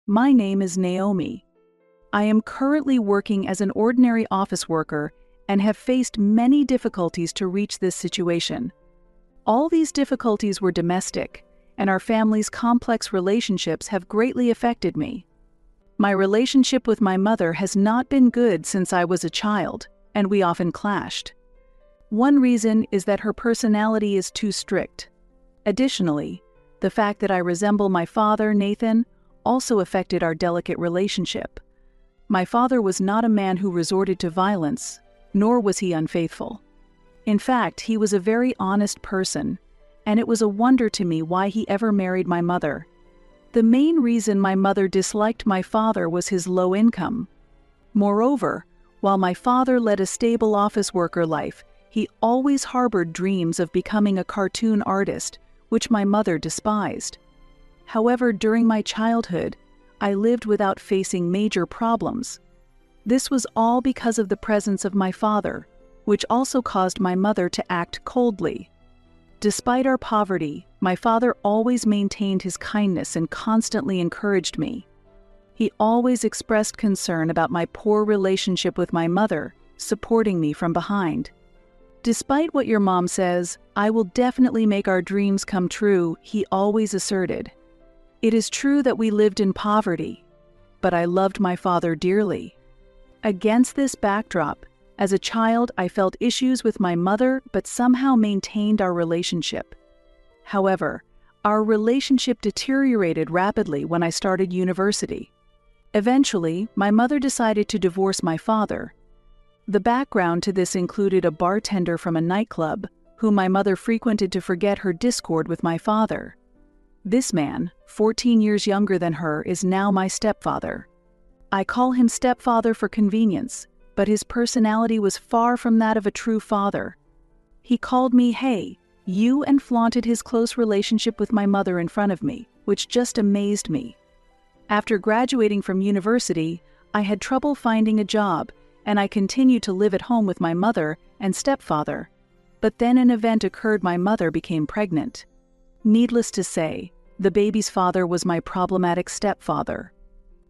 My name is Naomi. I am currently working as an ordinary office worker and have faced many difficulties to reach this situation. All these difficulties were domestic, and our family's complex relationships have greatly affected me. My relationship with my mother has not been good since I was a child, and we often clashed. One reason is that her personality is too strict. Additionally, the fact that I resemble my father, Nathan, also affected our delicate relationship. My father was not a man who resorted to violence, nor was he unfaithful. In fact, he was a very honest person, and it was a wonder to me why he ever married my mother. The main reason my mother disliked my father was his low income. Moreover, while my father led a stable office worker life, he always harbored dreams of becoming a cartoon artist, which my mother despised. However, during my childhood, I lived without facing major problems. This was all because of the presence of my father, which also caused my mother to act coldly. Despite our poverty, my father always maintained his kindness and constantly encouraged me. He always expressed concern about my poor relationship with my mother, supporting me from behind. "Despite what your mom says, I will definitely make our dreams come true," he always asserted. It is true that we lived in poverty, but I loved my father dearly. Against this backdrop, as a child, I felt issues with my mother but somehow maintained our relationship. However, our relationship deteriorated rapidly when I started university. Eventually, my mother decided to divorce my father. The background to this included a bartender from a nightclub, whom my mother frequented to forget her discord with my father. This man, 14 years younger than her, is now my stepfather. I call him stepfather for convenience, but his personality was far from that of a true father. He called me "Hey, you," and flaunted his close relationship with my mother in front of me, which just amazed me. After graduating from university, I had trouble finding a job, and I continued to live at home with my mother and stepfather. But then an event occurred: my mother became pregnant. Needless to say, the baby's father was my problematic stepfather.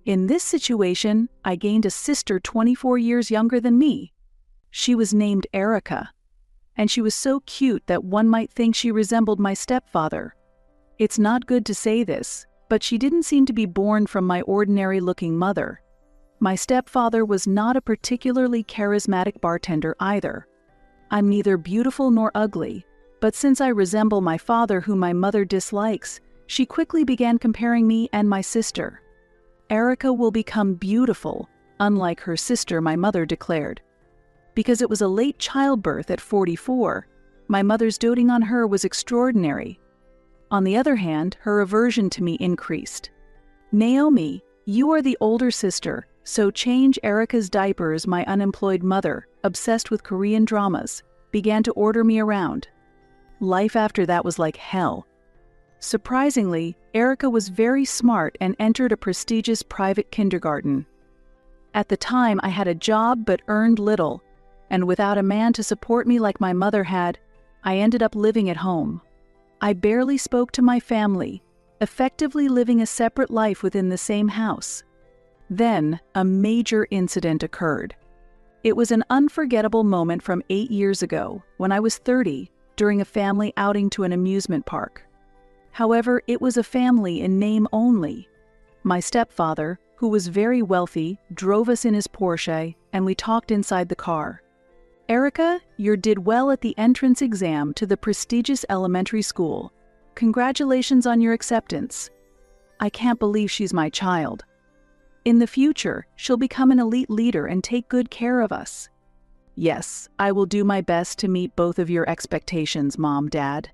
In this situation, I gained a sister 24 years younger than me. She was named Erica, and she was so cute that one might think she resembled my stepfather. It's not good to say this, but she didn't seem to be born from my ordinary-looking mother. My stepfather was not a particularly charismatic bartender either. I'm neither beautiful nor ugly, but since I resemble my father, whom my mother dislikes, she quickly began comparing me and my sister. Erica will become beautiful, unlike her sister, my mother declared. Because it was a late childbirth at 44, my mother's doting on her was extraordinary. On the other hand, her aversion to me increased. "Naomi, you are the older sister, so change Erica's diapers." My unemployed mother, obsessed with Korean dramas, began to order me around. Life after that was like hell. Surprisingly, Erica was very smart and entered a prestigious private kindergarten. At the time, I had a job but earned little, and without a man to support me like my mother had, I ended up living at home. I barely spoke to my family, effectively living a separate life within the same house. Then, a major incident occurred. It was an unforgettable moment from 8 years ago, when I was 30, during a family outing to an amusement park. However, it was a family in name only. My stepfather, who was very wealthy, drove us in his Porsche, and we talked inside the car. "Erica, you did well at the entrance exam to the prestigious elementary school. Congratulations on your acceptance. I can't believe she's my child. In the future, she'll become an elite leader and take good care of us." "Yes, I will do my best to meet both of your expectations, Mom, Dad."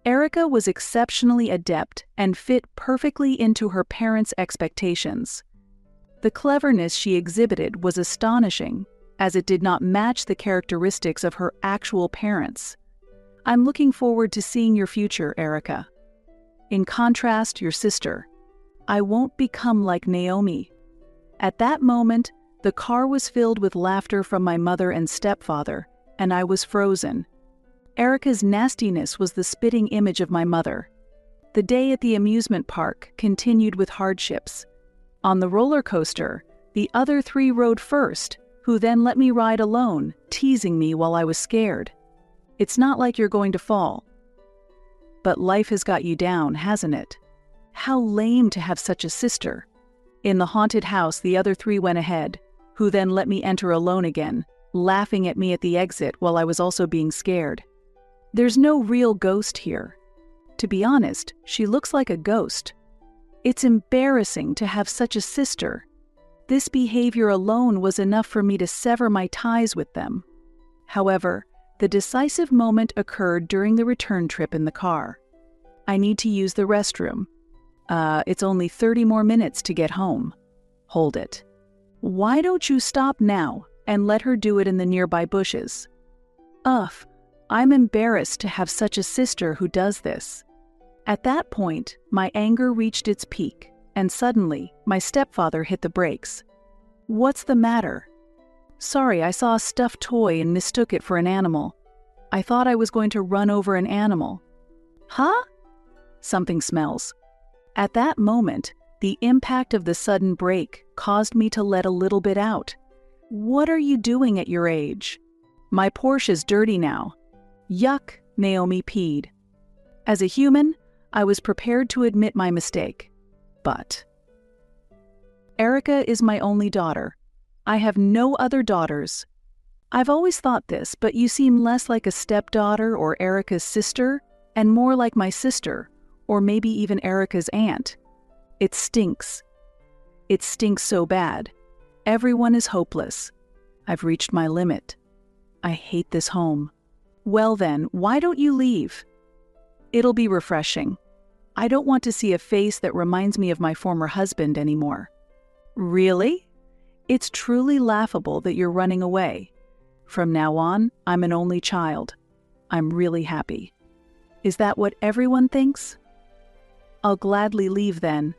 Erica was exceptionally adept and fit perfectly into her parents' expectations. The cleverness she exhibited was astonishing, as it did not match the characteristics of her actual parents. "I'm looking forward to seeing your future, Erica. In contrast, your sister. I won't become like Naomi." At that moment, the car was filled with laughter from my mother and stepfather, and I was frozen. Erica's nastiness was the spitting image of my mother. The day at the amusement park continued with hardships. On the roller coaster, the other three rode first, who then let me ride alone, teasing me while I was scared. It's not like you're going to fall. But life has got you down, hasn't it? How lame to have such a sister. In the haunted house, the other three went ahead, who then let me enter alone again, laughing at me at the exit while I was also being scared. There's no real ghost here. To be honest, she looks like a ghost. It's embarrassing to have such a sister. This behavior alone was enough for me to sever my ties with them. However, the decisive moment occurred during the return trip in the car. I need to use the restroom. It's only 30 more minutes to get home. Hold it. Why don't you stop now and let her do it in the nearby bushes? Ugh, I'm embarrassed to have such a sister who does this. At that point, my anger reached its peak, and suddenly, my stepfather hit the brakes. What's the matter? Sorry, I saw a stuffed toy and mistook it for an animal. I thought I was going to run over an animal. Huh? Something smells. At that moment, the impact of the sudden break caused me to let a little bit out. What are you doing at your age? My Porsche's dirty now. Yuck, Naomi peed. As a human, I was prepared to admit my mistake. But Erica is my only daughter. I have no other daughters. I've always thought this, but you seem less like a stepdaughter or Erica's sister, and more like my sister, or maybe even Erica's aunt. It stinks. It stinks so bad. Everyone is hopeless. I've reached my limit. I hate this home. Well then, why don't you leave? It'll be refreshing. I don't want to see a face that reminds me of my former husband anymore. Really? It's truly laughable that you're running away. From now on, I'm an only child. I'm really happy. Is that what everyone thinks? I'll gladly leave then.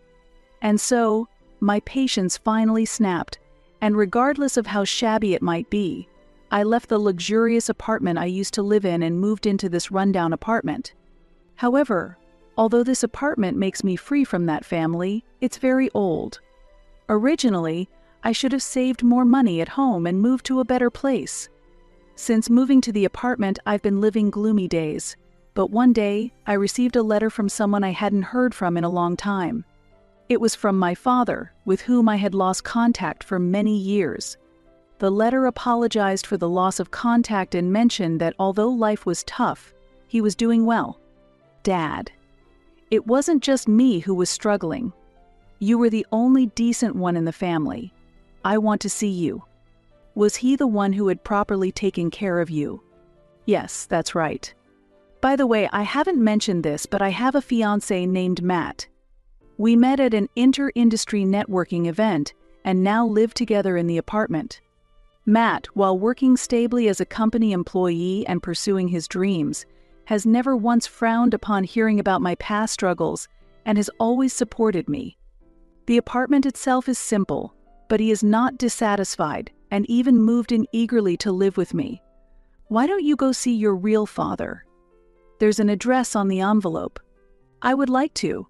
And so, my patience finally snapped, and regardless of how shabby it might be, I left the luxurious apartment I used to live in and moved into this rundown apartment. However, although this apartment makes me free from that family, it's very old. Originally, I should have saved more money at home and moved to a better place. Since moving to the apartment, I've been living gloomy days. But one day, I received a letter from someone I hadn't heard from in a long time. It was from my father, with whom I had lost contact for many years. The letter apologized for the loss of contact and mentioned that although life was tough, he was doing well. Dad, it wasn't just me who was struggling. You were the only decent one in the family. I want to see you. Was he the one who had properly taken care of you? Yes, that's right. By the way, I haven't mentioned this, but I have a fiancé named Matt. We met at an inter-industry networking event and now live together in the apartment. Matt, while working stably as a company employee and pursuing his dreams, has never once frowned upon hearing about my past struggles and has always supported me. The apartment itself is simple, but he is not dissatisfied and even moved in eagerly to live with me. Why don't you go see your real father? There's an address on the envelope. I would like to,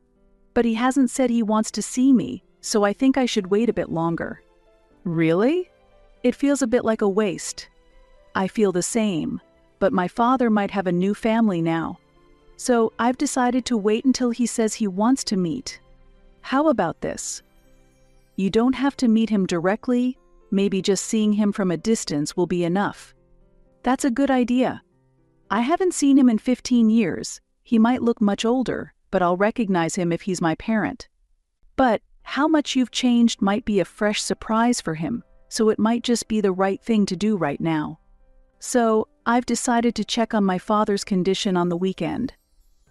but he hasn't said he wants to see me, so I think I should wait a bit longer. Really? It feels a bit like a waste. I feel the same, but my father might have a new family now. So I've decided to wait until he says he wants to meet. How about this? You don't have to meet him directly, maybe just seeing him from a distance will be enough. That's a good idea. I haven't seen him in 15 years. He might look much older, but I'll recognize him if he's my parent. But how much you've changed might be a fresh surprise for him, so it might just be the right thing to do right now. So, I've decided to check on my father's condition on the weekend.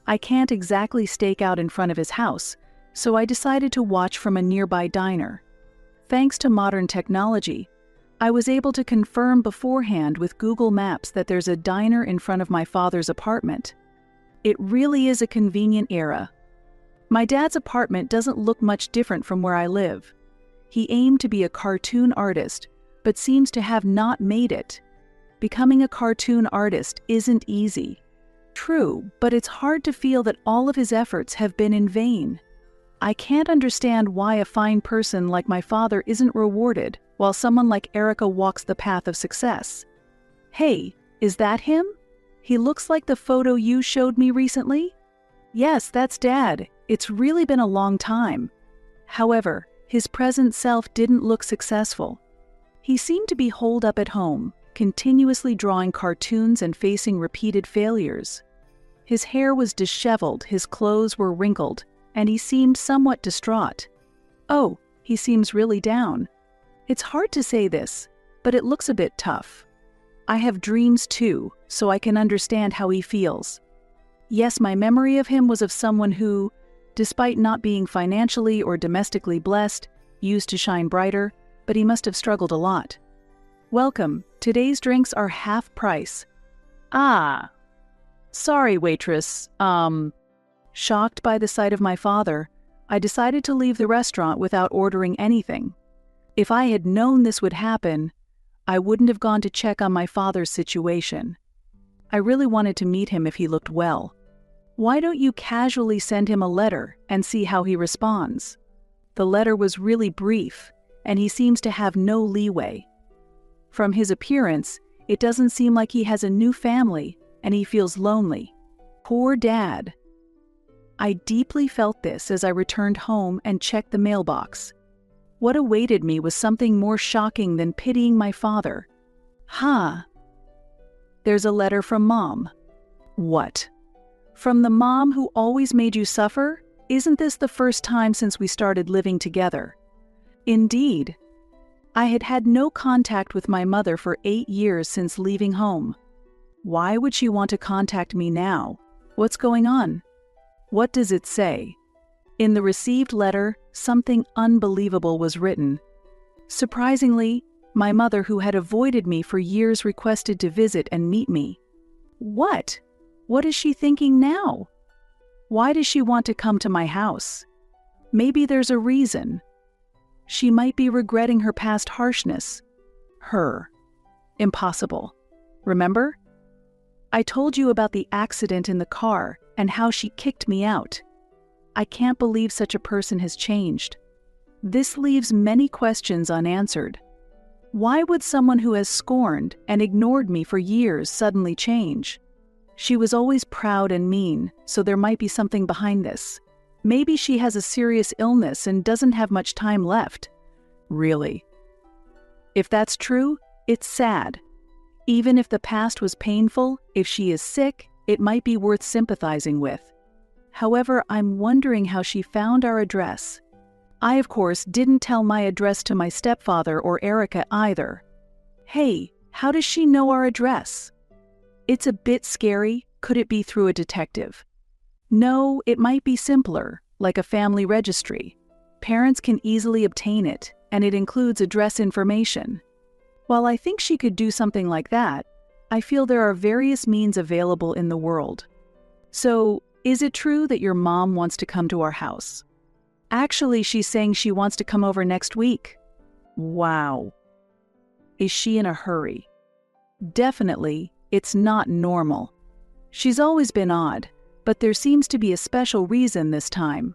I can't exactly stake out in front of his house, so I decided to watch from a nearby diner. Thanks to modern technology, I was able to confirm beforehand with Google Maps that there's a diner in front of my father's apartment. It really is a convenient era. My dad's apartment doesn't look much different from where I live. He aimed to be a cartoon artist, but seems to have not made it. Becoming a cartoon artist isn't easy. True, but it's hard to feel that all of his efforts have been in vain. I can't understand why a fine person like my father isn't rewarded while someone like Erica walks the path of success. Hey, is that him? He looks like the photo you showed me recently? Yes, that's Dad. It's really been a long time. However, his present self didn't look successful. He seemed to be holed up at home, continuously drawing cartoons and facing repeated failures. His hair was disheveled, his clothes were wrinkled, and he seemed somewhat distraught. Oh, he seems really down. It's hard to say this, but it looks a bit tough. I have dreams too, so I can understand how he feels. Yes, my memory of him was of someone who, despite not being financially or domestically blessed, used to shine brighter, but he must have struggled a lot. Welcome, today's drinks are half price. Ah. Sorry, waitress. Shocked by the sight of my father, I decided to leave the restaurant without ordering anything. If I had known this would happen, I wouldn't have gone to check on my father's situation. I really wanted to meet him if he looked well. Why don't you casually send him a letter and see how he responds? The letter was really brief, and he seems to have no leeway. From his appearance, it doesn't seem like he has a new family, and he feels lonely. Poor Dad. I deeply felt this as I returned home and checked the mailbox. What awaited me was something more shocking than pitying my father. There's a letter from Mom. What? From the mom who always made you suffer? Isn't this the first time since we started living together? Indeed. I had had no contact with my mother for 8 years since leaving home. Why would she want to contact me now? What's going on? What does it say? In the received letter, something unbelievable was written. Surprisingly, my mother, who had avoided me for years, requested to visit and meet me. What? What is she thinking now? Why does she want to come to my house? Maybe there's a reason. She might be regretting her past harshness. Impossible. Remember? I told you about the accident in the car and how she kicked me out. I can't believe such a person has changed. This leaves many questions unanswered. Why would someone who has scorned and ignored me for years suddenly change? She was always proud and mean, so there might be something behind this. Maybe she has a serious illness and doesn't have much time left. Really? If that's true, it's sad. Even if the past was painful, if she is sick, it might be worth sympathizing with. However, I'm wondering how she found our address. I, of course, didn't tell my address to my stepfather or Erica either. Hey, how does she know our address? It's a bit scary. Could it be through a detective? No, it might be simpler, like a family registry. Parents can easily obtain it, and it includes address information. While I think she could do something like that, I feel there are various means available in the world. So, is it true that your mom wants to come to our house? Actually, she's saying she wants to come over next week. Wow. Is she in a hurry? Definitely, it's not normal. She's always been odd, but there seems to be a special reason this time.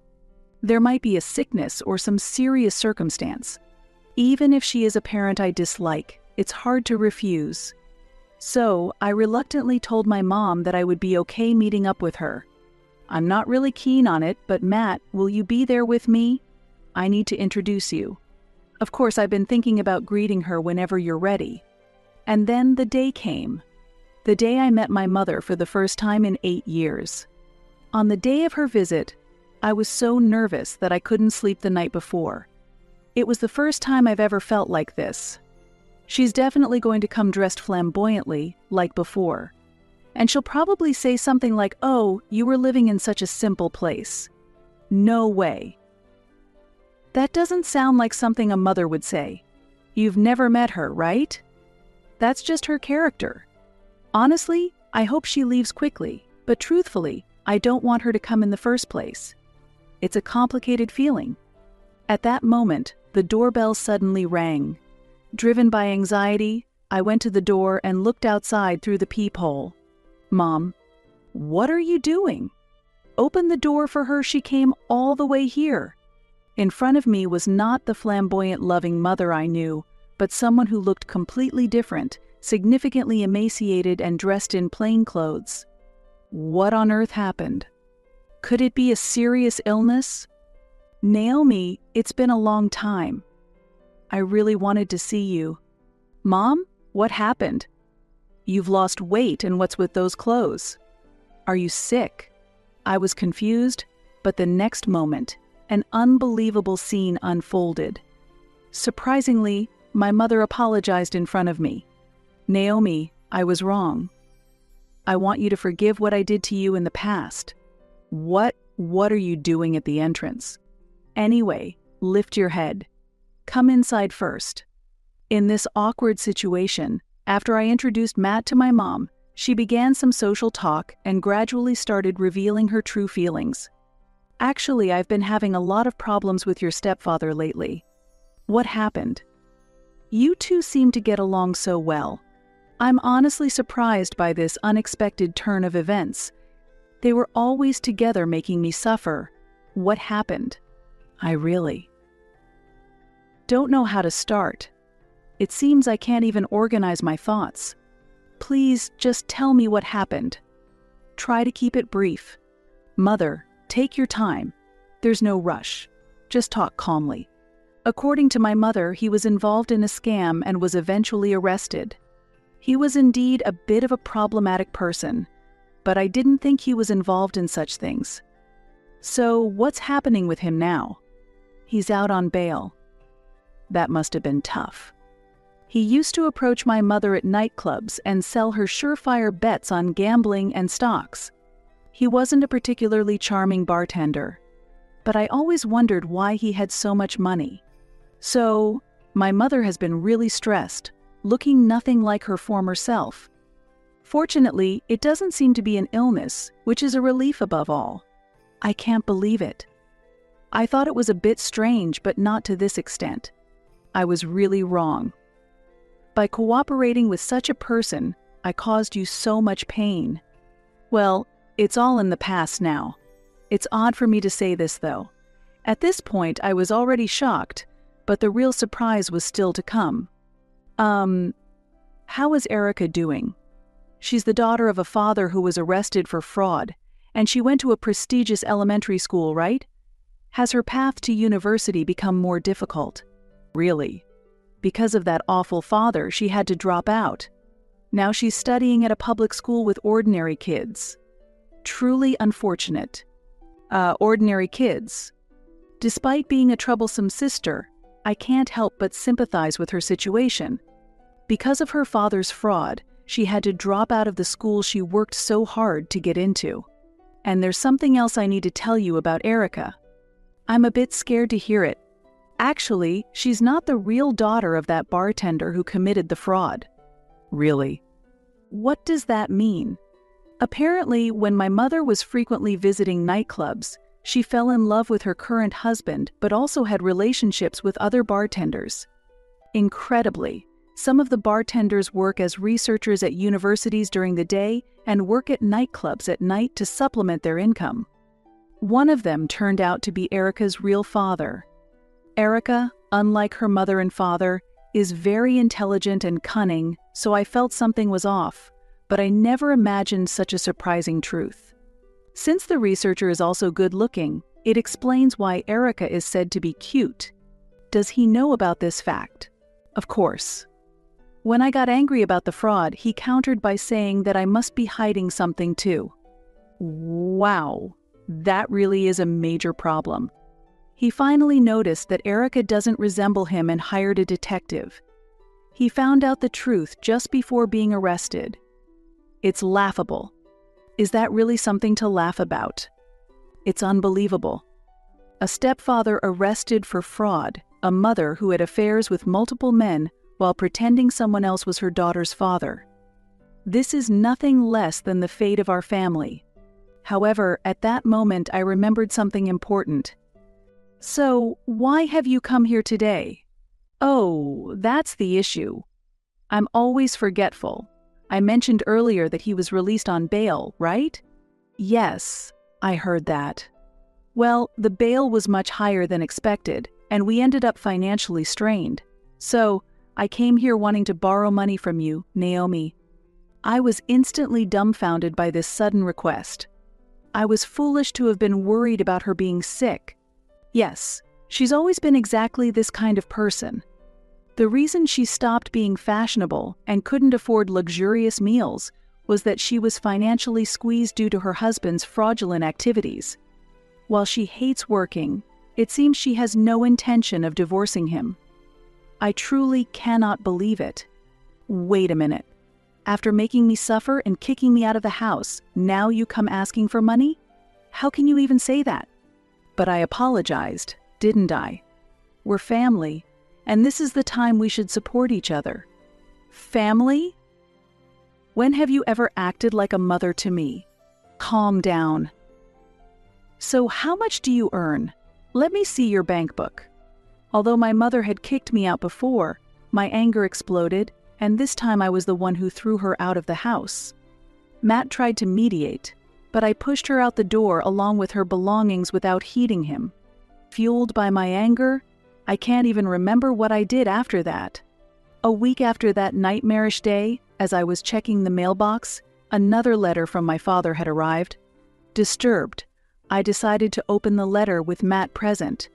There might be a sickness or some serious circumstance. Even if she is a parent I dislike, it's hard to refuse. So, I reluctantly told my mom that I would be okay meeting up with her. I'm not really keen on it, but Matt, will you be there with me? I need to introduce you. Of course, I've been thinking about greeting her whenever you're ready. And then the day came. The day I met my mother for the first time in 8 years. On the day of her visit, I was so nervous that I couldn't sleep the night before. It was the first time I've ever felt like this. She's definitely going to come dressed flamboyantly, like before. And she'll probably say something like, "Oh, you were living in such a simple place." No way. That doesn't sound like something a mother would say. You've never met her, right? That's just her character. Honestly, I hope she leaves quickly, but truthfully, I don't want her to come in the first place. It's a complicated feeling. At that moment, the doorbell suddenly rang. Driven by anxiety, I went to the door and looked outside through the peephole. Mom, what are you doing? Open the door for her. She came all the way here. In front of me was not the flamboyant, loving mother I knew, but someone who looked completely different, significantly emaciated and dressed in plain clothes. What on earth happened? Could it be a serious illness? Naomi, it's been a long time. I really wanted to see you. Mom, what happened? You've lost weight, and what's with those clothes? Are you sick? I was confused, but the next moment, an unbelievable scene unfolded. Surprisingly, my mother apologized in front of me. Naomi, I was wrong. I want you to forgive what I did to you in the past. What are you doing at the entrance? Anyway, lift your head. Come inside first. In this awkward situation, after I introduced Matt to my mom, she began some social talk and gradually started revealing her true feelings. Actually, I've been having a lot of problems with your stepfather lately. What happened? You two seem to get along so well. I'm honestly surprised by this unexpected turn of events. They were always together making me suffer. What happened? I really don't know how to start. It seems I can't even organize my thoughts. Please, just tell me what happened. Try to keep it brief. Mother, take your time. There's no rush. Just talk calmly. According to my mother, he was involved in a scam and was eventually arrested. He was indeed a bit of a problematic person, but I didn't think he was involved in such things. So, what's happening with him now? He's out on bail. That must have been tough. He used to approach my mother at nightclubs and sell her surefire bets on gambling and stocks. He wasn't a particularly charming bartender, but I always wondered why he had so much money. So, my mother has been really stressed, looking nothing like her former self. Fortunately, it doesn't seem to be an illness, which is a relief above all. I can't believe it. I thought it was a bit strange, but not to this extent. I was really wrong. By cooperating with such a person, I caused you so much pain. Well, it's all in the past now. It's odd for me to say this, though. At this point, I was already shocked, but the real surprise was still to come. How is Erica doing? She's the daughter of a father who was arrested for fraud, and she went to a prestigious elementary school, right? Has her path to university become more difficult? Really? Because of that awful father, she had to drop out. Now she's studying at a public school with ordinary kids. Truly unfortunate. Ordinary kids. Despite being a troublesome sister, I can't help but sympathize with her situation. Because of her father's fraud, she had to drop out of the school she worked so hard to get into. And there's something else I need to tell you about Erica. I'm a bit scared to hear it. Actually, she's not the real daughter of that bartender who committed the fraud. Really? What does that mean? Apparently, when my mother was frequently visiting nightclubs, she fell in love with her current husband, but also had relationships with other bartenders. Incredibly, some of the bartenders work as researchers at universities during the day and work at nightclubs at night to supplement their income. One of them turned out to be Erica's real father. Erica, unlike her mother and father, is very intelligent and cunning, so I felt something was off, but I never imagined such a surprising truth. Since the researcher is also good-looking, it explains why Erica is said to be cute. Does he know about this fact? Of course. When I got angry about the fraud, he countered by saying that I must be hiding something too. Wow, that really is a major problem. He finally noticed that Erica doesn't resemble him and hired a detective. He found out the truth just before being arrested. It's laughable. Is that really something to laugh about? It's unbelievable. A stepfather arrested for fraud, a mother who had affairs with multiple men while pretending someone else was her daughter's father. This is nothing less than the fate of our family. However, at that moment I remembered something important. So, why have you come here today? Oh, that's the issue. I'm always forgetful. I mentioned earlier that he was released on bail, right? Yes, I heard that. Well, the bail was much higher than expected, and we ended up financially strained. So, I came here wanting to borrow money from you, Naomi. I was instantly dumbfounded by this sudden request. I was foolish to have been worried about her being sick. Yes, she's always been exactly this kind of person. The reason she stopped being fashionable and couldn't afford luxurious meals was that she was financially squeezed due to her husband's fraudulent activities. While she hates working, it seems she has no intention of divorcing him. I truly cannot believe it. Wait a minute. After making me suffer and kicking me out of the house, now you come asking for money? How can you even say that? But I apologized, didn't I? We're family, and this is the time we should support each other. Family? When have you ever acted like a mother to me? Calm down. So how much do you earn? Let me see your bank book. Although my mother had kicked me out before, my anger exploded, and this time I was the one who threw her out of the house. Matt tried to mediate, but I pushed her out the door along with her belongings without heeding him. Fueled by my anger, I can't even remember what I did after that. A week after that nightmarish day, as I was checking the mailbox, another letter from my father had arrived. Disturbed, I decided to open the letter with Matt present.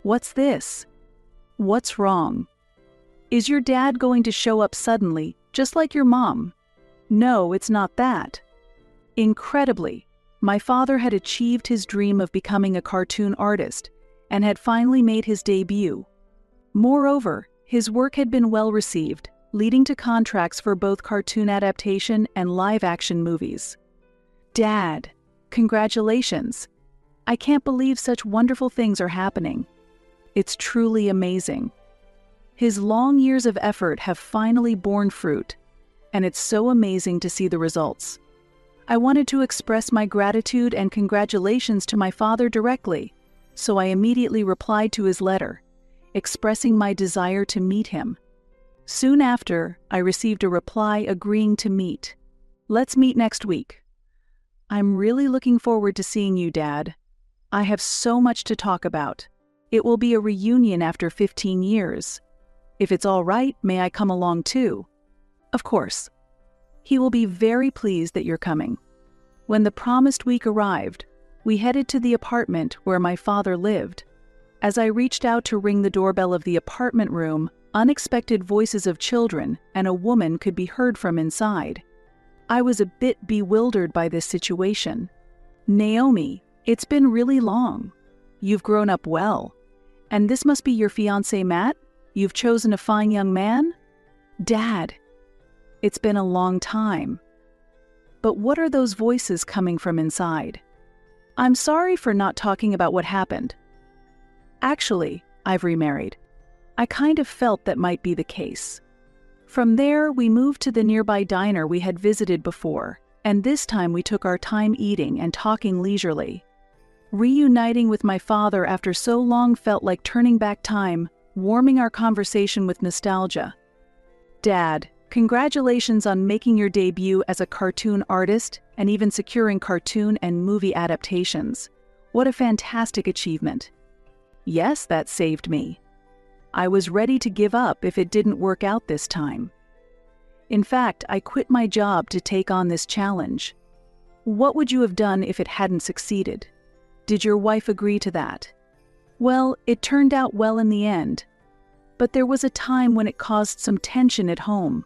What's this? What's wrong? Is your dad going to show up suddenly, just like your mom? No, it's not that. Incredibly, my father had achieved his dream of becoming a cartoon artist and had finally made his debut. Moreover, his work had been well received, leading to contracts for both cartoon adaptation and live-action movies. Dad, congratulations. I can't believe such wonderful things are happening. It's truly amazing. His long years of effort have finally borne fruit, and it's so amazing to see the results. I wanted to express my gratitude and congratulations to my father directly, so I immediately replied to his letter, expressing my desire to meet him. Soon after, I received a reply agreeing to meet. Let's meet next week. I'm really looking forward to seeing you, Dad. I have so much to talk about. It will be a reunion after 15 years. If it's all right, may I come along too? Of course. He will be very pleased that you're coming. When the promised week arrived, we headed to the apartment where my father lived. As I reached out to ring the doorbell of the apartment room, unexpected voices of children and a woman could be heard from inside. I was a bit bewildered by this situation. Naomi, it's been really long. You've grown up well. And this must be your fiancé, Matt? You've chosen a fine young man? Dad, it's been a long time. But what are those voices coming from inside? I'm sorry for not talking about what happened. Actually, I've remarried. I kind of felt that might be the case. From there, we moved to the nearby diner we had visited before, and this time we took our time eating and talking leisurely. Reuniting with my father after so long felt like turning back time, warming our conversation with nostalgia. Dad, congratulations on making your debut as a cartoon artist and even securing cartoon and movie adaptations. What a fantastic achievement. Yes, that saved me. I was ready to give up if it didn't work out this time. In fact, I quit my job to take on this challenge. What would you have done if it hadn't succeeded? Did your wife agree to that? Well, it turned out well in the end. But there was a time when it caused some tension at home.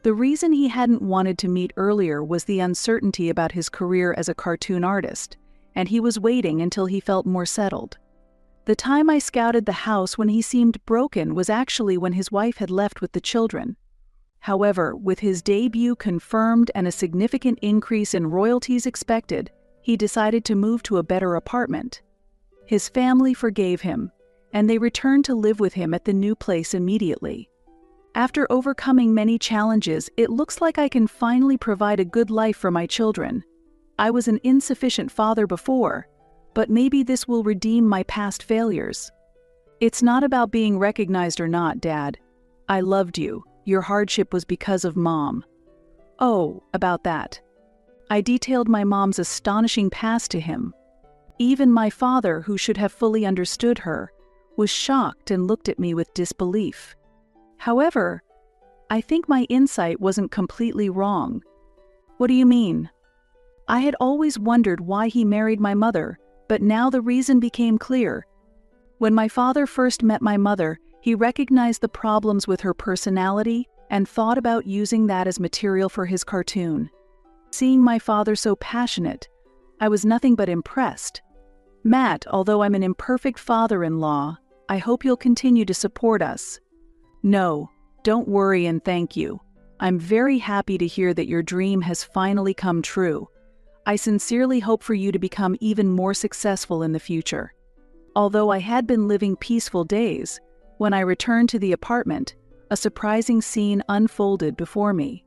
The reason he hadn't wanted to meet earlier was the uncertainty about his career as a cartoon artist, and he was waiting until he felt more settled. The time I scouted the house when he seemed broken was actually when his wife had left with the children. However, with his debut confirmed and a significant increase in royalties expected, he decided to move to a better apartment. His family forgave him, and they returned to live with him at the new place immediately. After overcoming many challenges, it looks like I can finally provide a good life for my children. I was an insufficient father before, but maybe this will redeem my past failures. It's not about being recognized or not, Dad. I loved you. Your hardship was because of Mom. Oh, about that. I detailed my mom's astonishing past to him. Even my father, who should have fully understood her, was shocked and looked at me with disbelief. However, I think my insight wasn't completely wrong. What do you mean? I had always wondered why he married my mother, but now the reason became clear. When my father first met my mother, he recognized the problems with her personality and thought about using that as material for his cartoon. Seeing my father so passionate, I was nothing but impressed. Matt, although I'm an imperfect father-in-law, I hope you'll continue to support us. No, don't worry and thank you. I'm very happy to hear that your dream has finally come true. I sincerely hope for you to become even more successful in the future. Although I had been living peaceful days, when I returned to the apartment, a surprising scene unfolded before me.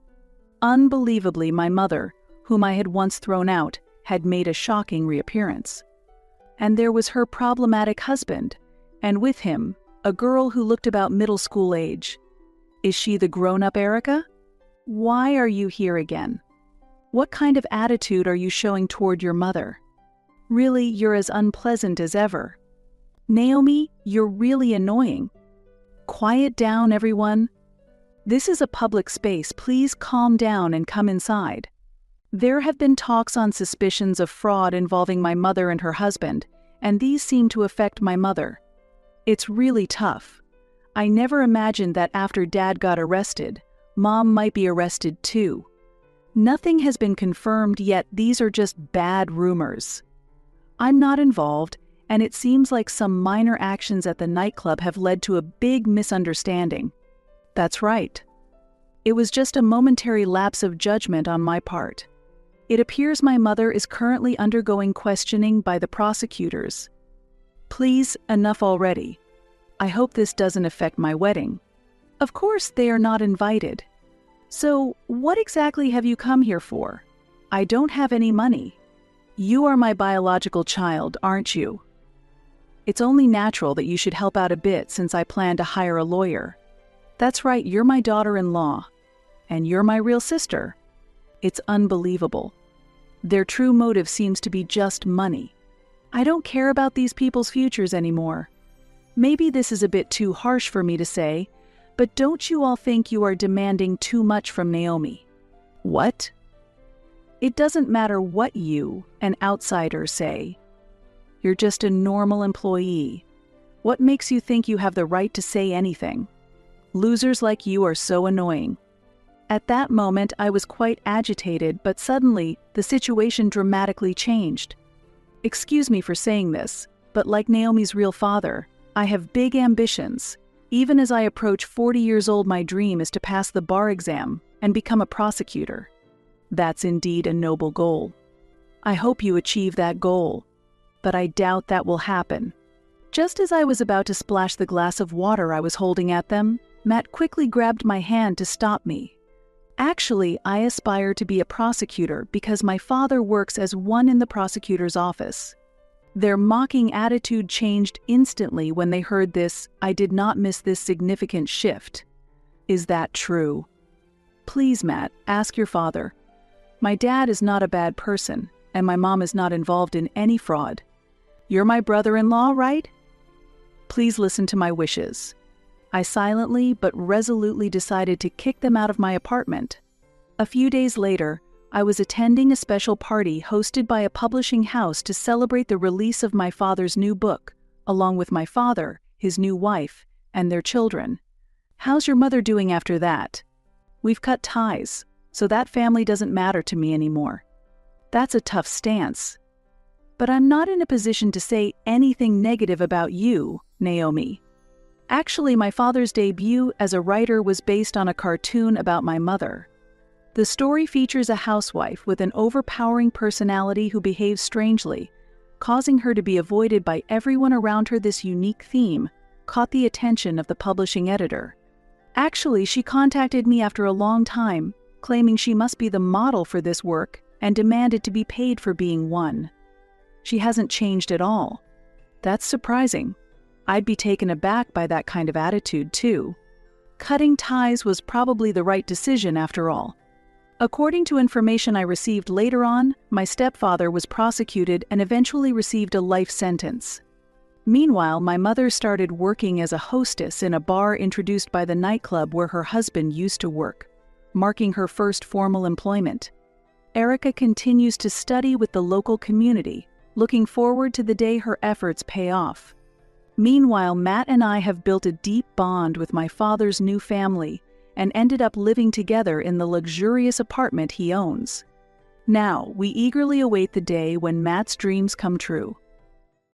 Unbelievably, my mother, whom I had once thrown out, had made a shocking reappearance. And there was her problematic husband, and with him, a girl who looked about middle school age. Is she the grown-up Erica? Why are you here again? What kind of attitude are you showing toward your mother? Really, you're as unpleasant as ever. Naomi, you're really annoying. Quiet down, everyone. This is a public space. Please calm down and come inside. There have been talks on suspicions of fraud involving my mother and her husband, and these seem to affect my mother. It's really tough. I never imagined that after Dad got arrested, Mom might be arrested too. Nothing has been confirmed yet. These are just bad rumors. I'm not involved, and it seems like some minor actions at the nightclub have led to a big misunderstanding. That's right. It was just a momentary lapse of judgment on my part. It appears my mother is currently undergoing questioning by the prosecutors. Please, enough already. I hope this doesn't affect my wedding. Of course, they are not invited. So, what exactly have you come here for? I don't have any money. You are my biological child, aren't you? It's only natural that you should help out a bit since I plan to hire a lawyer. That's right, you're my daughter-in-law. And you're my real sister. It's unbelievable. Their true motive seems to be just money. I don't care about these people's futures anymore. Maybe this is a bit too harsh for me to say, but don't you all think you are demanding too much from Naomi? What? It doesn't matter what you, an outsider, say. You're just a normal employee. What makes you think you have the right to say anything? Losers like you are so annoying. At that moment, I was quite agitated, but suddenly, the situation dramatically changed. Excuse me for saying this, but like Naomi's real father, I have big ambitions. Even as I approach 40 years old, my dream is to pass the bar exam and become a prosecutor. That's indeed a noble goal. I hope you achieve that goal, but I doubt that will happen. Just as I was about to splash the glass of water I was holding at them, Matt quickly grabbed my hand to stop me. Actually, I aspire to be a prosecutor because my father works as one in the prosecutor's office. Their mocking attitude changed instantly when they heard this. I did not miss this significant shift. Is that true? Please, Matt, ask your father. My dad is not a bad person, and my mom is not involved in any fraud. You're my brother-in-law, right? Please listen to my wishes. I silently but resolutely decided to kick them out of my apartment. A few days later, I was attending a special party hosted by a publishing house to celebrate the release of my father's new book, along with my father, his new wife, and their children. How's your mother doing after that? We've cut ties, so that family doesn't matter to me anymore. That's a tough stance. But I'm not in a position to say anything negative about you, Naomi. Actually, my father's debut as a writer was based on a cartoon about my mother. The story features a housewife with an overpowering personality who behaves strangely, causing her to be avoided by everyone around her. This unique theme caught the attention of the publishing editor. Actually, she contacted me after a long time, claiming she must be the model for this work and demanded to be paid for being one. She hasn't changed at all. That's surprising. I'd be taken aback by that kind of attitude, too. Cutting ties was probably the right decision after all. According to information I received later on, my stepfather was prosecuted and eventually received a life sentence. Meanwhile, my mother started working as a hostess in a bar introduced by the nightclub where her husband used to work, marking her first formal employment. Erica continues to study with the local community, looking forward to the day her efforts pay off. Meanwhile, Matt and I have built a deep bond with my father's new family and ended up living together in the luxurious apartment he owns. Now, we eagerly await the day when Matt's dreams come true.